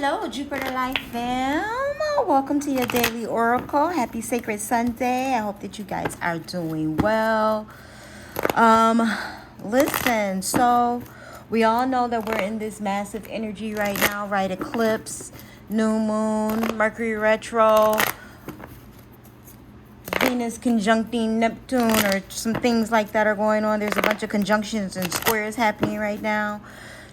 Hello, Jupiter Life fam. Welcome to your daily oracle. Happy Sacred Sunday. I hope that you guys are doing well. Listen, so we all know that we're in this massive energy right now, right? Eclipse, new moon, Mercury retro, Venus conjuncting Neptune, or some things like that are going on. There's a bunch of conjunctions and squares happening right now.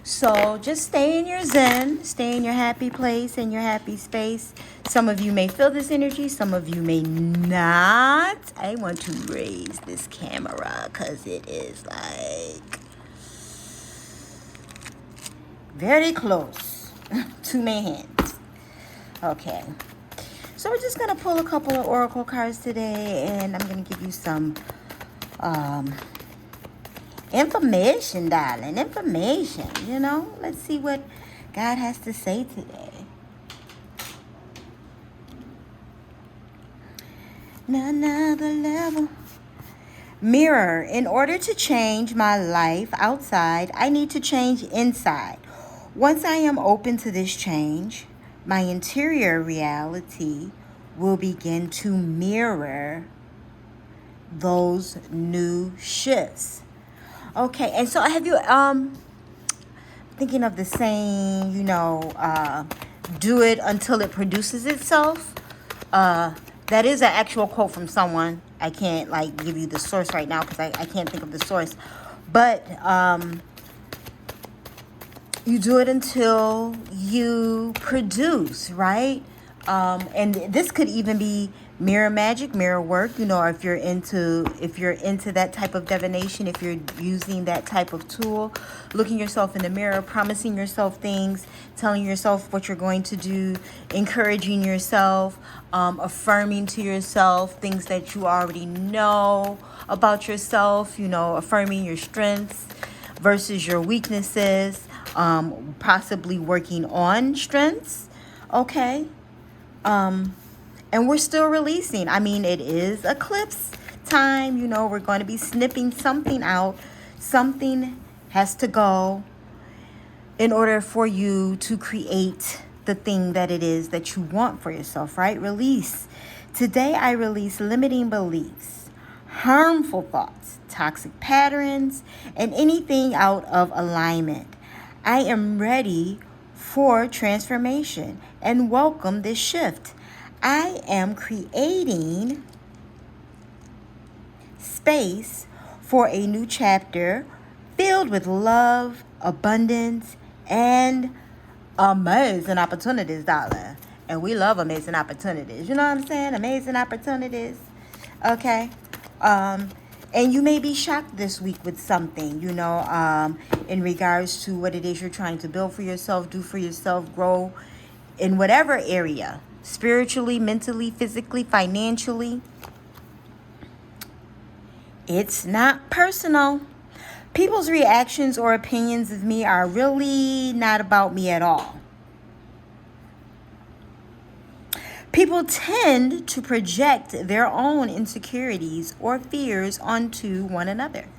So just stay in your zen, stay in your happy place, in your happy space. Some of you may feel this energy, some of you may not. I want to raise this camera because it is like very close to my hands. Okay. So we're just going to pull a couple of oracle cards today, and I'm going to give you some information, darling. Information, you know. Let's see what God has to say today. Another level. Mirror. In order to change my life outside, I need to change inside. Once I am open to this change, my interior reality will begin to mirror those new shifts. Okay, and so have you thinking of the saying, do it until it produces itself? That is an actual quote from someone. I can't give you the source right now because I can't think of the source. But you do it until you produce, right? And this could even be mirror magic, mirror work, or if you're into that type of divination, if you're using that type of tool, looking yourself in the mirror, promising yourself things, telling yourself what you're going to do, encouraging yourself, affirming to yourself things that you already know about yourself, affirming your strengths versus your weaknesses, possibly working on strengths, okay? And we're still releasing. I mean, it is eclipse time. We're going to be snipping something out. Something has to go in order for you to create the thing that it is that you want for yourself, right? Release. Today, I release limiting beliefs, harmful thoughts, toxic patterns, and anything out of alignment. I am ready for transformation and welcome this shift. I am creating space for a new chapter filled with love, abundance, and amazing opportunities, darling. And we love amazing opportunities. You know what I'm saying? Amazing opportunities. Okay. And you may be shocked this week with something, in regards to what it is you're trying to build for yourself, do for yourself, grow in whatever area. Spiritually, mentally, physically, financially. It's not personal. People's reactions or opinions of me are really not about me at all. People tend to project their own insecurities or fears onto one another.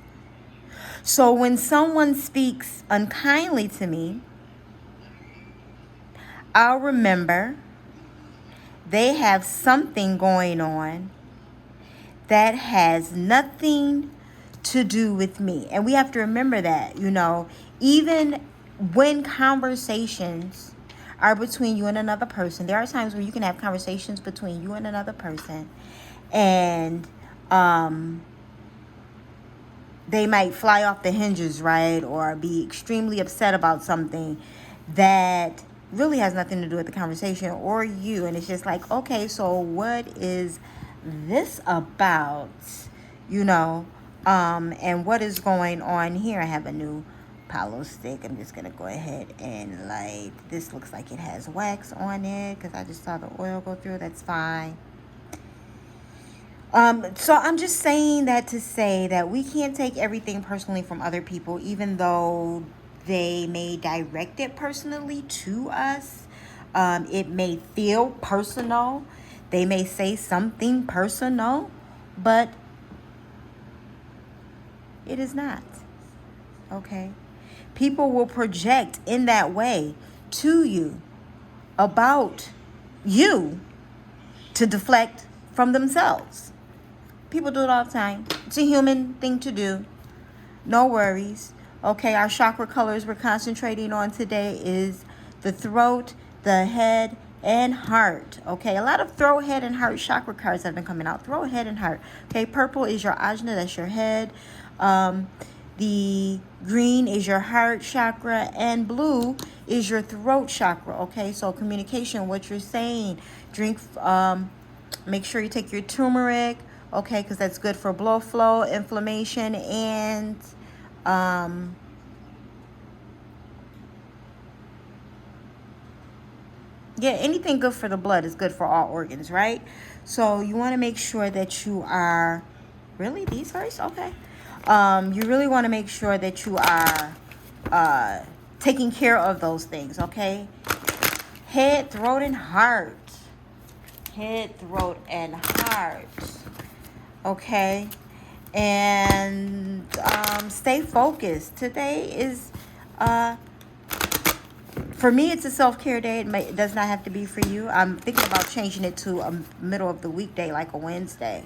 So when someone speaks unkindly to me, I'll remember they have something going on that has nothing to do with me. And we have to remember that, even when conversations are between you and another person, there are times where you can have conversations between you and another person, and they might fly off the hinges, right? Or be extremely upset about something that really has nothing to do with the conversation or you. And it's just like, okay, so what is this about? And what is going on here? I have a new Palo stick. I'm just gonna go ahead and light. This looks like it has wax on it because I just saw the oil go through. That's fine. So I'm just saying that to say that we can't take everything personally from other people, even though they may direct it personally to us. It may feel personal. They may say something personal, but it is not. Okay? People will project in that way to you about you to deflect from themselves. People do it all the time. It's a human thing to do. No worries. Okay, our chakra colors we're concentrating on today is the throat, the head, and heart. Okay, a lot of throat, head, and heart chakra cards have been coming out. Throat, head, and heart. Okay, purple is your ajna, that's your head. The green is your heart chakra, and blue is your throat chakra. Okay, so communication, what you're saying. Drink, make sure you take your turmeric. Okay, because that's good for blood flow, inflammation, and yeah, anything good for the blood is good for all organs, right? So you want to make sure that you are, really, these first? Okay. You really want to make sure that you are taking care of those things, okay? Head, throat, and heart. Head, throat, and heart. Okay? And stay focused. Today is for me, it's a self-care day. It does not have to be for you. I'm thinking about changing it to a middle of the weekday, like a Wednesday.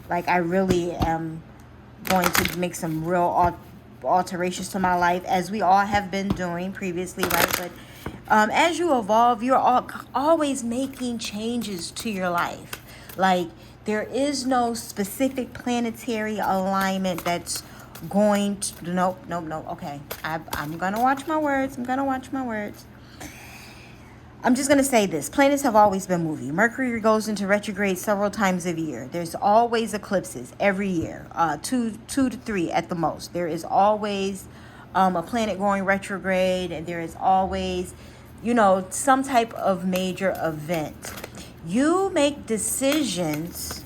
Like, I really am going to make some real alterations to my life, as we all have been doing previously, right? But as you evolve, you're always making changes to your life. Like, there is no specific planetary alignment that's going to... Nope. Okay. I'm going to watch my words. I'm just going to say this. Planets have always been moving. Mercury goes into retrograde several times a year. There's always eclipses every year, two to three at the most. There is always a planet going retrograde, and there is always, some type of major event. You make decisions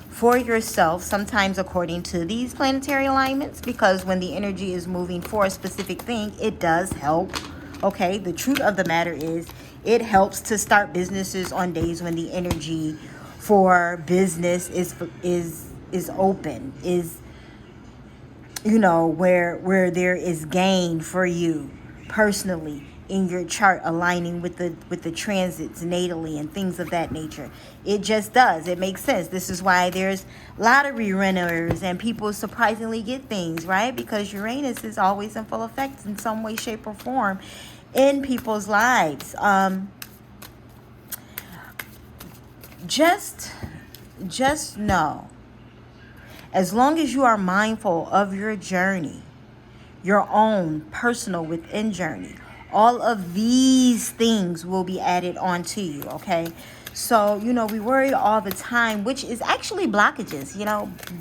for yourself, sometimes according to these planetary alignments, because when the energy is moving for a specific thing, it does help. Okay, the truth of the matter is it helps to start businesses on days when the energy for business is open, is where there is gain for you personally in your chart, aligning with the transits natally and things of that nature. It just does. It makes sense. This is why there's lottery winners and people surprisingly get things, right? Because Uranus is always in full effect in some way, shape, or form in people's lives. Just know, as long as you are mindful of your journey, your own personal within journey, all of these things will be added onto you, okay? So, we worry all the time, which is actually blockages.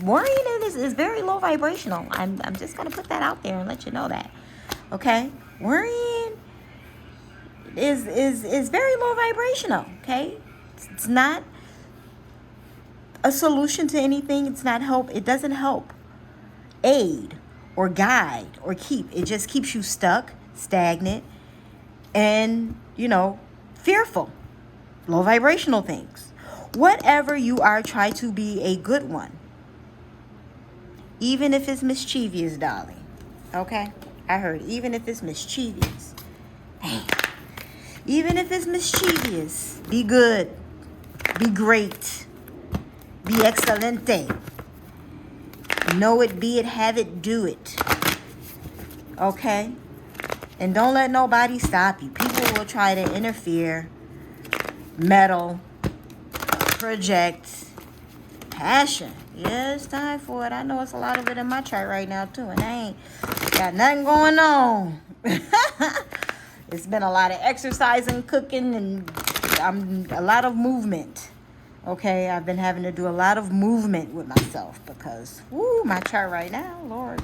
Worrying is very low vibrational. I'm just going to put that out there and let you know that, okay? Worrying is very low vibrational, okay? It's not a solution to anything. It's not help. It doesn't help aid or guide or keep. It just keeps you stuck, stagnant, and, fearful. Low vibrational things. Whatever you are, try to be a good one. Even if it's mischievous, darling. Okay? I heard, even if it's mischievous. Hey. Even if it's mischievous, be good, be great, be excelente. Know it, be it, have it, do it. Okay? And don't let nobody stop you. People will try to interfere, meddle, project, passion. Yeah, it's time for it. I know it's a lot of it in my chart right now, too. And I ain't got nothing going on. It's been a lot of exercising, cooking, and a lot of movement. Okay, I've been having to do a lot of movement with myself because, my chart right now, Lord.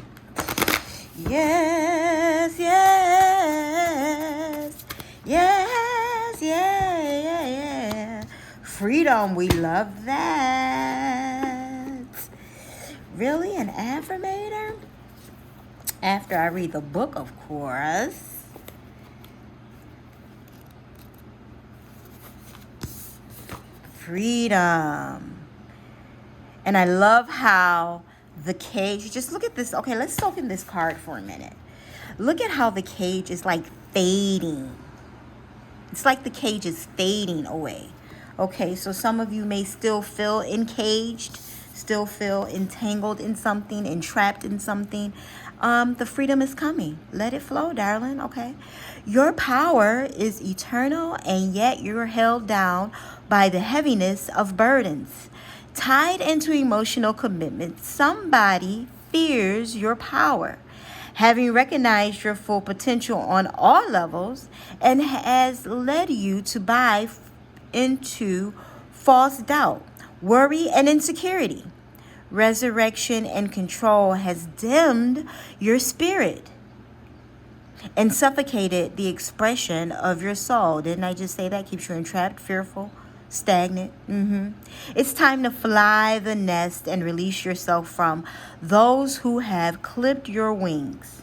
Yes. Freedom, we love that. Really, an affirmator? After I read the book, of course. Freedom. And I love how the cage, just look at this. Okay, let's soak in this card for a minute. Look at how the cage is like fading. It's like the cage is fading away. Okay, so some of you may still feel encaged, still feel entangled in something, entrapped in something. The freedom is coming. Let it flow, darling, okay? Your power is eternal, and yet you're held down by the heaviness of burdens. Tied into emotional commitment, somebody fears your power. Having recognized your full potential on all levels and has led you to buy into false doubt, worry, and insecurity. Resurrection and control has dimmed your spirit and suffocated the expression of your soul. Didn't I just say that? Keeps you entrapped, fearful, stagnant. It's time to fly the nest and release yourself from those who have clipped your wings.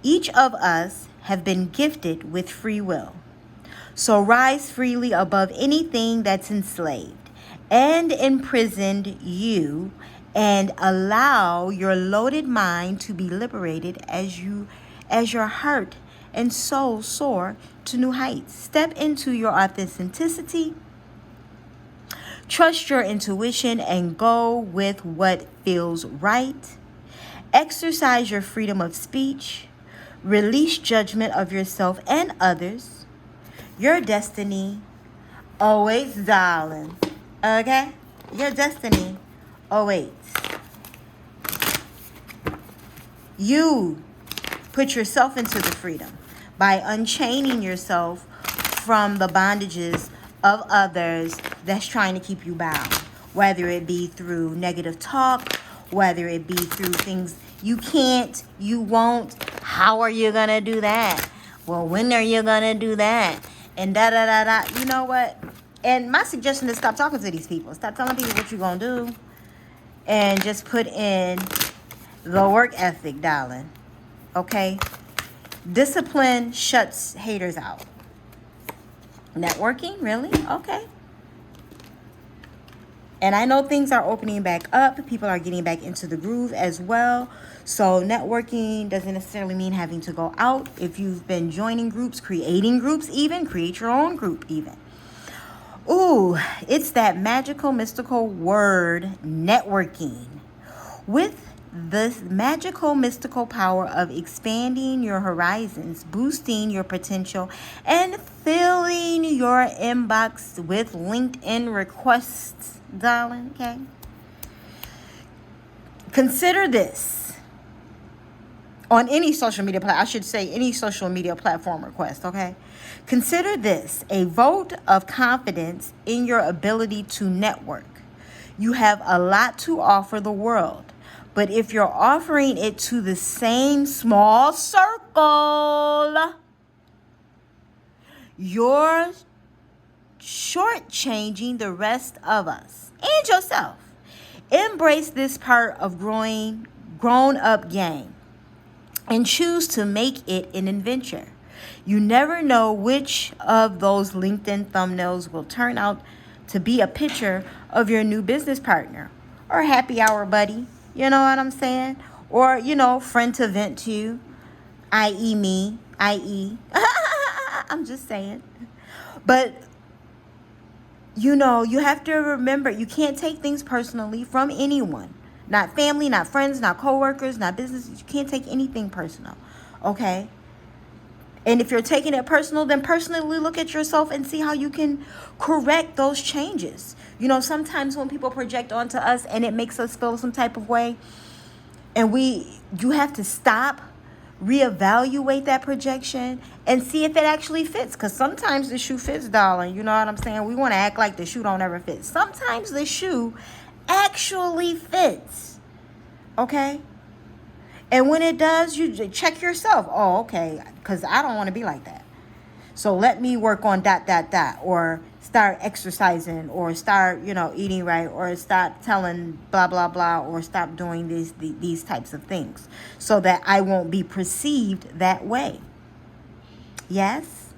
Each of us have been gifted with free will. So rise freely above anything that's enslaved and imprisoned you, and allow your loaded mind to be liberated as your heart and soul soar to new heights. Step into your authenticity. Trust your intuition and go with what feels right. Exercise your freedom of speech. Release judgment of yourself and others. Your destiny awaits, darling. Okay? Your destiny awaits. You put yourself into the freedom by unchaining yourself from the bondages of others that's trying to keep you bound, whether it be through negative talk, whether it be through things you can't, you won't. How are you gonna do that? Well, when are you gonna do that? And da da da da. You know what? And my suggestion is stop talking to these people. Stop telling people what you're gonna do, and just put in the work ethic, darling. Okay? Discipline shuts haters out. Networking? Really? Okay. And I know things are opening back up. People are getting back into the groove as well. So networking doesn't necessarily mean having to go out. If you've been joining groups, creating groups even, create your own group even. Ooh, it's that magical, mystical word, networking. With the magical, mystical power of expanding your horizons, boosting your potential, and filling your inbox with LinkedIn requests, darling, okay? Consider this. On any social media platform, I should say any social media platform request, okay? Consider this a vote of confidence in your ability to network. You have a lot to offer the world. But if you're offering it to the same small circle, you're shortchanging the rest of us and yourself. Embrace this part of grown-up game and choose to make it an adventure. You never know which of those LinkedIn thumbnails will turn out to be a picture of your new business partner or happy hour buddy. You know what I'm saying? Or, friend to vent to, i.e. me, i.e. I'm just saying. But, you have to remember, you can't take things personally from anyone. Not family, not friends, not coworkers, not business. You can't take anything personal, okay? And if you're taking it personal, then personally look at yourself and see how you can correct those changes. Sometimes when people project onto us and it makes us feel some type of way, and you have to stop, reevaluate that projection, and see if it actually fits. Because sometimes the shoe fits, darling. You know what I'm saying? We want to act like the shoe don't ever fit. Sometimes the shoe actually fits, okay? And when it does, you check yourself. Oh, okay, because I don't want to be like that. So let me work on ... or start exercising, or start, eating right, or stop telling blah, blah, blah, or stop doing these types of things so that I won't be perceived that way. Yes?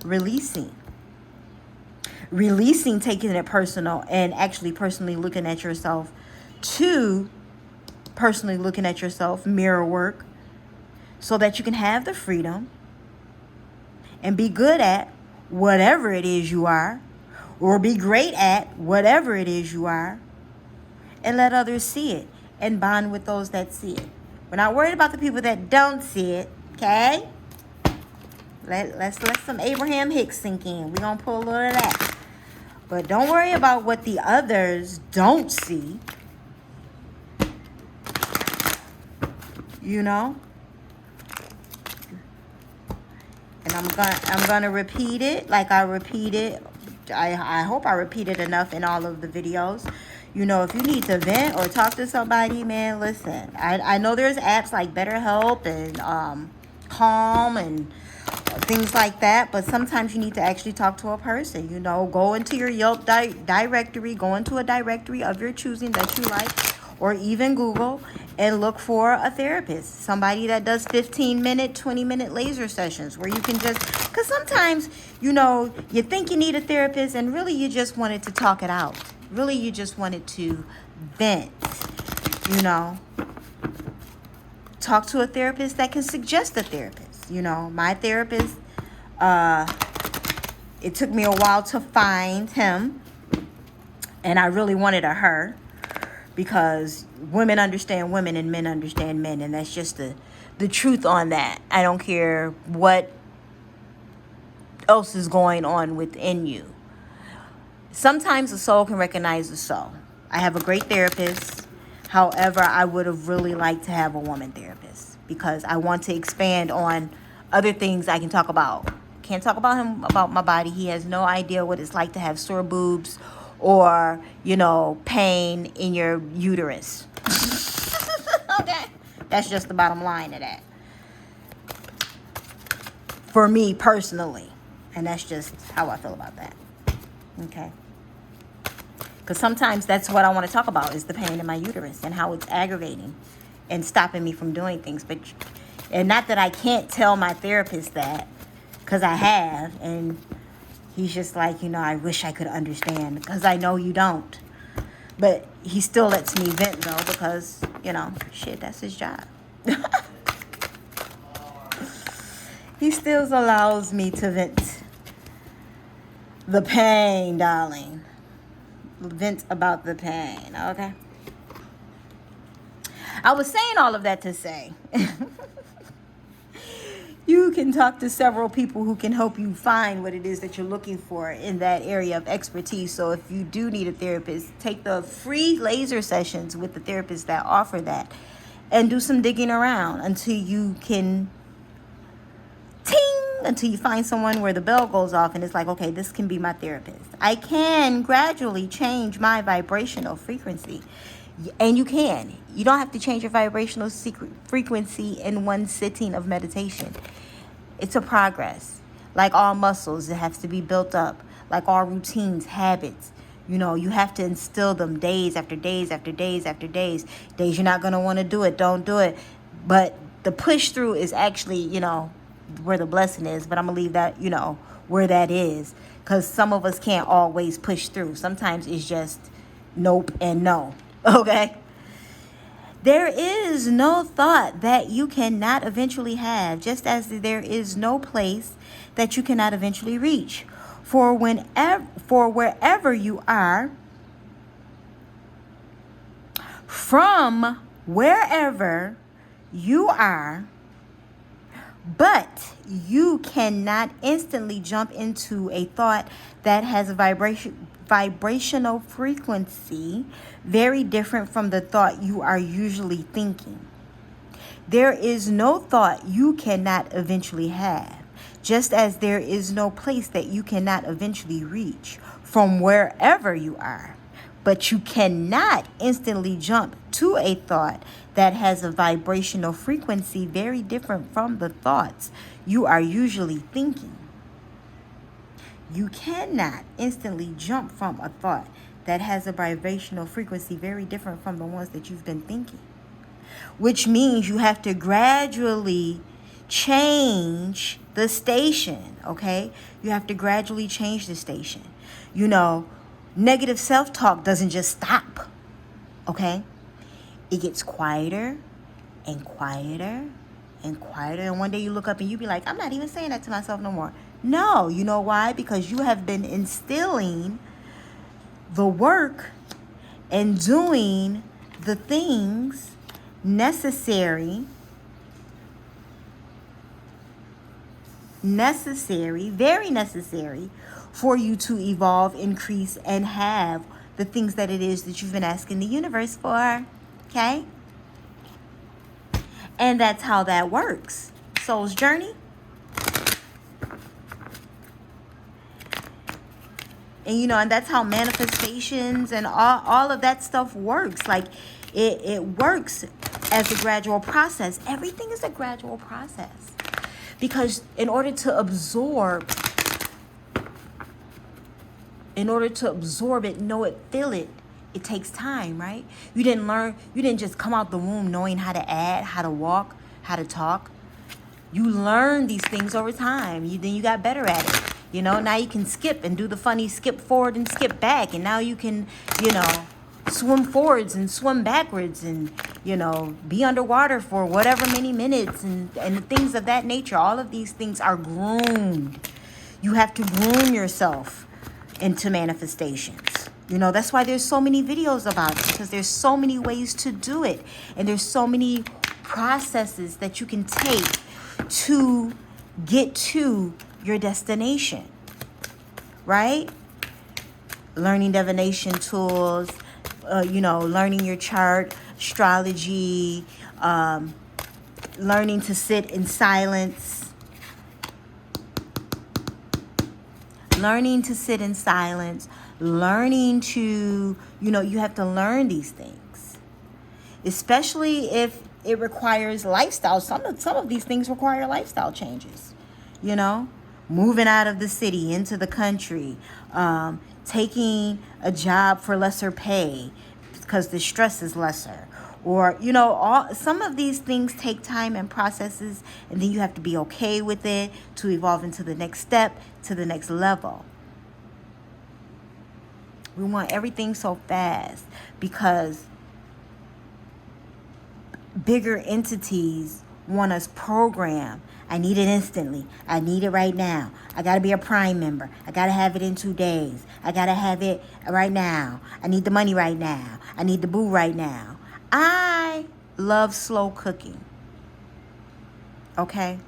Releasing, taking it personal, and actually personally looking at yourself, mirror work, so that you can have the freedom and be good at whatever it is you are, or be great at whatever it is you are, and let others see it and bond with those that see it. We're not worried about the people that don't see it, okay? Let's let some Abraham Hicks sink in. We're going to pull a little of that. But don't worry about what the others don't see. You know? And I'm gonna repeat it like I repeated. I hope I repeated enough in all of the videos. You know, if you need to vent or talk to somebody, man, listen. I know there's apps like BetterHelp and Calm and things like that, but sometimes you need to actually talk to a person. You know, go into your Yelp directory, go into a directory of your choosing that you like, or even Google, and look for a therapist, somebody that does 15-minute, 20-minute laser sessions where you can just, because sometimes, you know, you think you need a therapist and really you just wanted to talk it out. Really, you just wanted to vent, you know. Talk to a therapist that can suggest a therapist. You know, my therapist, it took me a while to find him, and I really wanted a her, because women understand women and men understand men, and that's just the truth on that. I don't care what else is going on within you. Sometimes the soul can recognize the soul. I have a great therapist. However, I would have really liked to have a woman therapist, because I want to expand on other things I can talk about. Can't talk about him about my body. He has no idea what it's like to have sore boobs or, you know, pain in your uterus. Okay? That's just the bottom line of that. For me personally. And that's just how I feel about that. Okay? Because sometimes that's what I want to talk about, is the pain in my uterus and how it's aggravating and stopping me from doing things. And not that I can't tell my therapist that, because I have. And he's just like, you know, I wish I could understand, because I know you don't. But he still lets me vent, though, because, you know, shit, that's his job. He still allows me to vent the pain, darling. Vent about the pain, okay? I was saying all of that to say you can talk to several people who can help you find what it is that you're looking for in that area of expertise. So if you do need a therapist, take the free laser sessions with the therapists that offer that, and do some digging around until you can until you find someone where the bell goes off and it's like, okay, this can be my therapist. I can gradually change my vibrational frequency. And you can. You don't have to change your vibrational frequency in one sitting of meditation. It's a progress. Like all muscles, it has to be built up. Like all routines, habits. You know, you have to instill them days after days after days after days. Days you're not going to want to do it, don't do it. But the push through is actually, you know, where the blessing is. But I'm going to leave that, you know, where that is. Because some of us can't always push through. Sometimes it's just nope and no. Okay? There is no thought that you cannot eventually have, just as there is no place that you cannot eventually reach. For wherever you are, from wherever you are, but you cannot instantly jump into a thought that has a vibrational frequency very different from the thought you are usually thinking. There is no thought you cannot eventually have, just as there is no place that you cannot eventually reach from wherever you are. But you cannot instantly jump to a thought that has a vibrational frequency very different from the thoughts you are usually thinking. You cannot instantly jump from a thought that has a vibrational frequency very different from the ones that you've been thinking. Which means you have to gradually change the station, okay? You have to gradually change the station. You know, negative self-talk doesn't just stop, okay? It gets quieter and quieter and quieter. And one day you look up and you be like, I'm not even saying that to myself no more. No. You know why? Because you have been instilling the work and doing the things necessary, very necessary for you to evolve, increase, and have the things that it is that you've been asking the universe for. Okay? And that's how that works. Soul's journey. And, you know, and that's how manifestations and all of that stuff works. Like, it works as a gradual process. Everything is a gradual process. Because in order to absorb it, know it, feel it, it takes time, right? You didn't just come out the womb knowing how to add, how to walk, how to talk. You learn these things over time. Then you got better at it. You know, now you can skip and do the funny skip forward and skip back. And now you can, you know, swim forwards and swim backwards and, you know, be underwater for whatever many minutes and things of that nature. All of these things are groomed. You have to groom yourself into manifestations. You know, that's why there's so many videos about it, because there's so many ways to do it. And there's so many processes that you can take to get to your destination, right? Learning divination tools, you know, learning your chart, astrology, learning to sit in silence, learning to, you know, you have to learn these things, especially if it requires lifestyle. Some of these things require lifestyle changes, you know, moving out of the city into the country, taking a job for lesser pay because the stress is lesser, or, you know, some of these things take time and processes, and then you have to be okay with it to evolve into the next step, to the next level. We want everything so fast because bigger entities want us programmed. I need it instantly. I need it right now. I got to be a Prime member. I got to have it in 2 days. I got to have it right now. I need the money right now. I need the boo right now. I love slow cooking. Okay?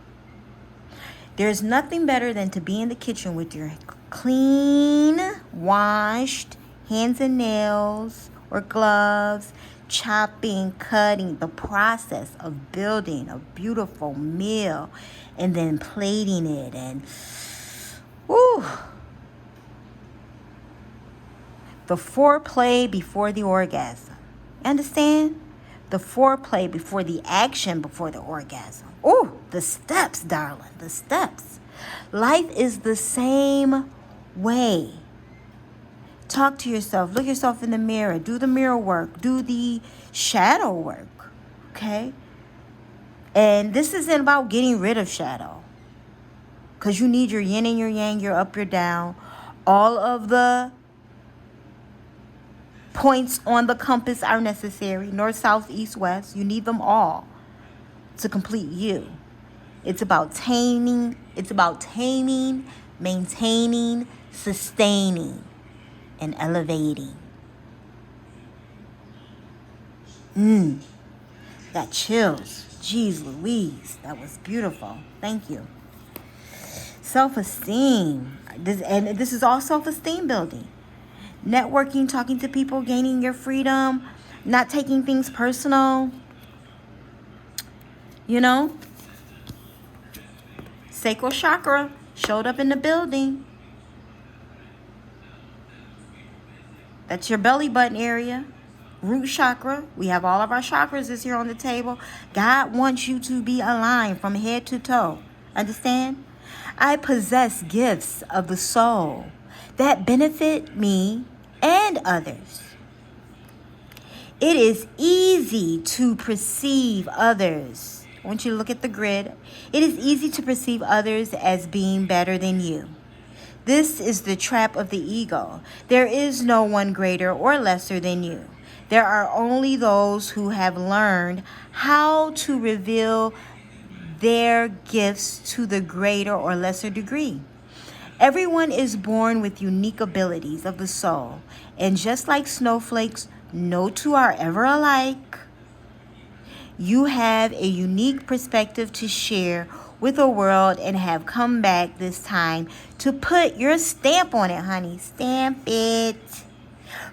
There's nothing better than to be in the kitchen with your clean, washed hands and nails or gloves, chopping, cutting, the process of building a beautiful meal and then plating it, and the foreplay before the orgasm. Understand? The foreplay before the action, before the orgasm. The steps, darling, the steps. Life is the same way. Talk to yourself. Look yourself in the mirror. Do the mirror work. Do the shadow work. Okay? And this isn't about getting rid of shadow. Because you need your yin and your yang, your up, your down. All of the points on the compass are necessary. North, south, east, west. You need them all to complete you. It's about taming. It's about taming, maintaining, sustaining, and elevating. Got chills. Jeez Louise. That was beautiful. Thank you. Self-esteem. This is all self-esteem building. Networking, talking to people, gaining your freedom, not taking things personal. You know? Sacral chakra showed up in the building. That's your belly button area. Root chakra. We have all of our chakras is here on the table. God wants you to be aligned from head to toe. Understand? I possess gifts of the soul that benefit me and others. It is easy to perceive others. I want you to look at the grid. It is easy to perceive others as being better than you. This is the trap of the ego. There is no one greater or lesser than you. There are only those who have learned how to reveal their gifts to the greater or lesser degree. Everyone is born with unique abilities of the soul. And just like snowflakes, no two are ever alike. You have a unique perspective to share with the world and have come back this time to put your stamp on it, honey. Stamp it.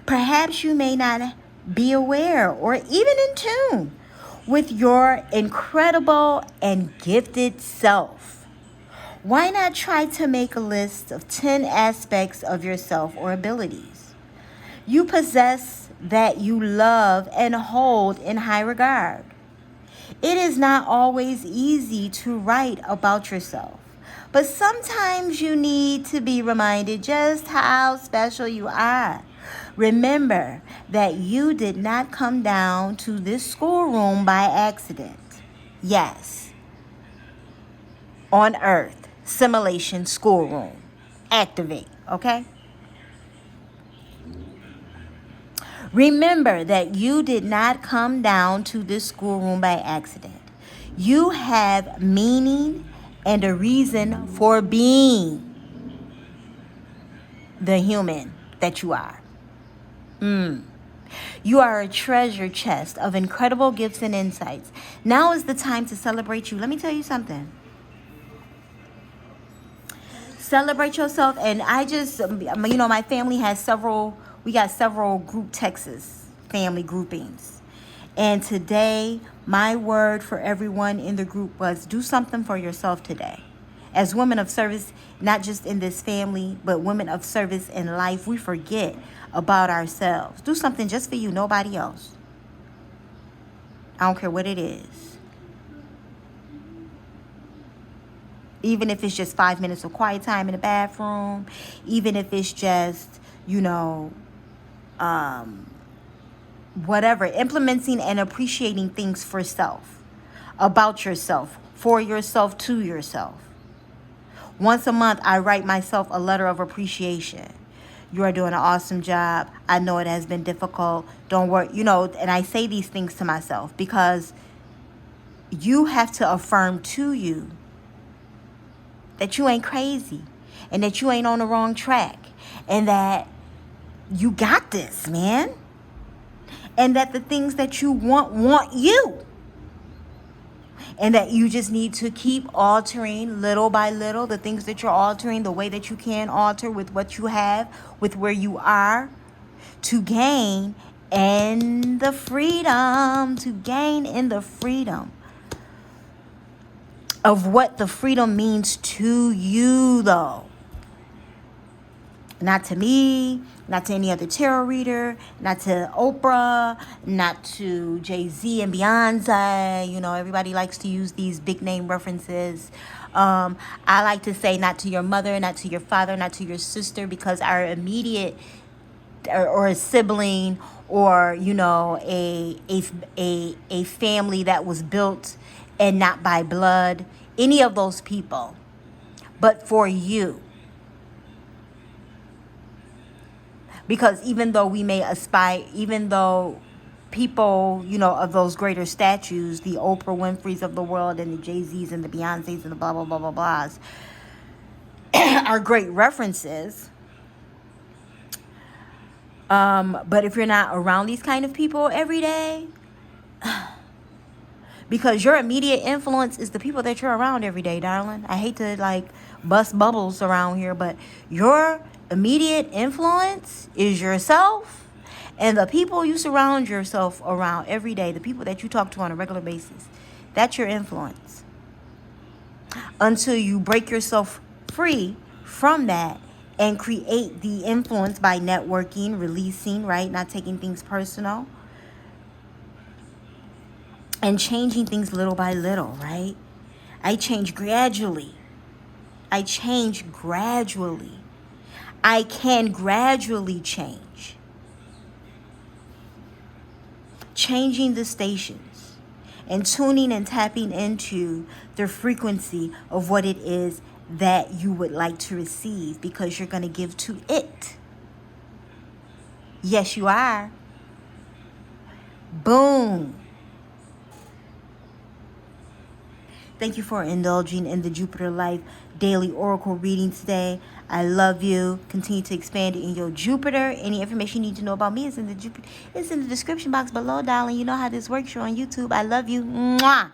Perhaps you may not be aware or even in tune with your incredible and gifted self. Why not try to make a list of 10 aspects of yourself or abilities you possess that you love and hold in high regard? It is not always easy to write about yourself, but sometimes you need to be reminded just how special you are. Remember that you did not come down to this schoolroom by accident. Yes, on Earth, simulation schoolroom. Activate, okay? Remember that you did not come down to this schoolroom by accident. You have meaning and a reason for being the human that you are. You are a treasure chest of incredible gifts and insights. Now is the time to celebrate you. Let me tell you something. Celebrate yourself. And I just, my family has we got several group texts, family groupings. And today, my word for everyone in the group was do something for yourself today. As women of service, not just in this family, but women of service in life, we forget about ourselves. Do something just for you, nobody else. I don't care what it is. Even if it's just 5 minutes of quiet time in the bathroom, even if it's just, whatever, implementing and appreciating things for self, about yourself, for yourself, to yourself. Once a month, I write myself a letter of appreciation. You are doing an awesome job. I know it has been difficult. Don't worry, and I say these things to myself because you have to affirm to you that you ain't crazy and that you ain't on the wrong track and that you got this, man. And that the things that you want you. And that you just need to keep altering little by little the things that you're altering, the way that you can alter with what you have, with where you are, to gain in the freedom, of what the freedom means to you, though. Not to me, not to any other tarot reader, not to Oprah, not to Jay-Z and Beyonce. Everybody likes to use these big name references. I like to say not to your mother, not to your father, not to your sister, because our immediate or a sibling or, a family that was built and not by blood, any of those people, but for you. Because even though we may aspire, even though people, of those greater statues, the Oprah Winfreys of the world and the Jay-Z's and the Beyoncé's and the blah, blah, blah, blah, blahs, are great references. But if you're not around these kind of people every day, because your immediate influence is the people that you're around every day, darling. I hate to bust bubbles around here, but your immediate influence is yourself and the people you surround yourself around every day, the people that you talk to on a regular basis. That's your influence. Until you break yourself free from that and create the influence by networking, releasing, right? Not taking things personal. And changing things little by little, right? I change gradually. I can gradually change. Changing the stations and tuning and tapping into the frequency of what it is that you would like to receive, because you're going to give to it. Yes, you are. Boom. Thank you for indulging in the Jupiter Life daily oracle reading today. I love you. Continue to expand in your Jupiter. Any information you need to know about me is in the description box below, darling. You know how this works. You're on YouTube. I love you. Mwah.